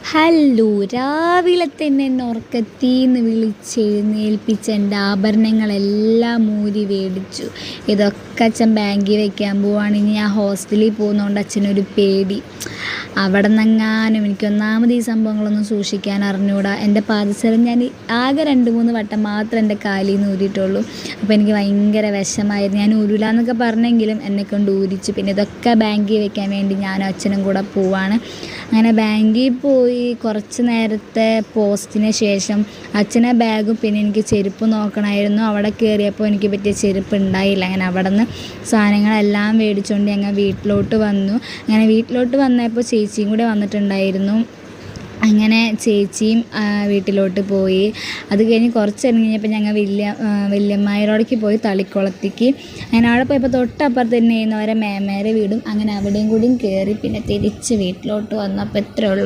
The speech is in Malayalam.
ഹലോ, രാവിലെ തന്നെ എന്നെ ഉറക്കത്തീന്ന് വിളിച്ചെഴുന്നേൽപ്പിച്ച് എൻ്റെ ആഭരണങ്ങളെല്ലാം ഊരി മേടിച്ചു. ഇതൊക്കെ അച്ഛൻ ബാങ്കിൽ വെക്കാൻ പോവാണ്. ഇനി ഞാൻ ഹോസ്റ്റലിൽ പോകുന്നതുകൊണ്ട് അച്ഛനൊരു പേടി. അവിടെ നിന്നെങ്ങാനും എനിക്കൊന്നാമത് ഈ സംഭവങ്ങളൊന്നും സൂക്ഷിക്കാൻ അറിഞ്ഞുകൂടാ. എൻ്റെ പാദസരം ഞാൻ ആകെ 2-3 വട്ടം മാത്രം എൻ്റെ കാലിൽ നിന്ന് ഊരിയിട്ടുള്ളൂ. അപ്പോൾ എനിക്ക് ഭയങ്കര വിഷമായിരുന്നു. ഞാൻ ഊരില്ലാന്നൊക്കെ പറഞ്ഞെങ്കിലും എന്നെക്കൊണ്ട് ഊരിച്ചു. പിന്നെ ഇതൊക്കെ ബാങ്കിൽ വെക്കാൻ വേണ്ടി ഞാനും അച്ഛനും കൂടെ പോവാണ്. അങ്ങനെ ബാങ്കിൽ പോയി കുറച്ച് നേരത്തെ പോസ്റ്റിന് ശേഷം അച്ഛനെ ബാഗും പിന്നെ എനിക്ക് ചെരുപ്പ് നോക്കണമായിരുന്നു. അവിടെ കയറിയപ്പോൾ എനിക്ക് പറ്റിയ ചെരുപ്പ് ഉണ്ടായില്ല. അങ്ങനെ അവിടെ നിന്ന് സാധനങ്ങളെല്ലാം മേടിച്ചുകൊണ്ട് ഞങ്ങൾ വീട്ടിലോട്ട് വന്നു. അങ്ങനെ വീട്ടിലോട്ട് വന്നപ്പോൾ ചേച്ചിയും കൂടെ വന്നിട്ടുണ്ടായിരുന്നു. അങ്ങനെ ചേച്ചിയും വീട്ടിലോട്ട് പോയി. അത് കഴിഞ്ഞ് കുറച്ച് നേരം കഴിഞ്ഞപ്പോൾ ഞങ്ങൾ വല്യമ്മായിരോടേക്ക് പോയി, തളിക്കുളത്തേക്ക്. അങ്ങനെ അവിടെ പോയപ്പോൾ തൊട്ടപ്പുറത്ത് തന്നെയായിരുന്നു അവരെ മേമേരെ വീടും. അങ്ങനെ അവിടെയും കൂടിയും കയറി പിന്നെ തിരിച്ച് വീട്ടിലോട്ട് വന്നു. അപ്പോൾ ഇത്രയേ ഉള്ളൂ.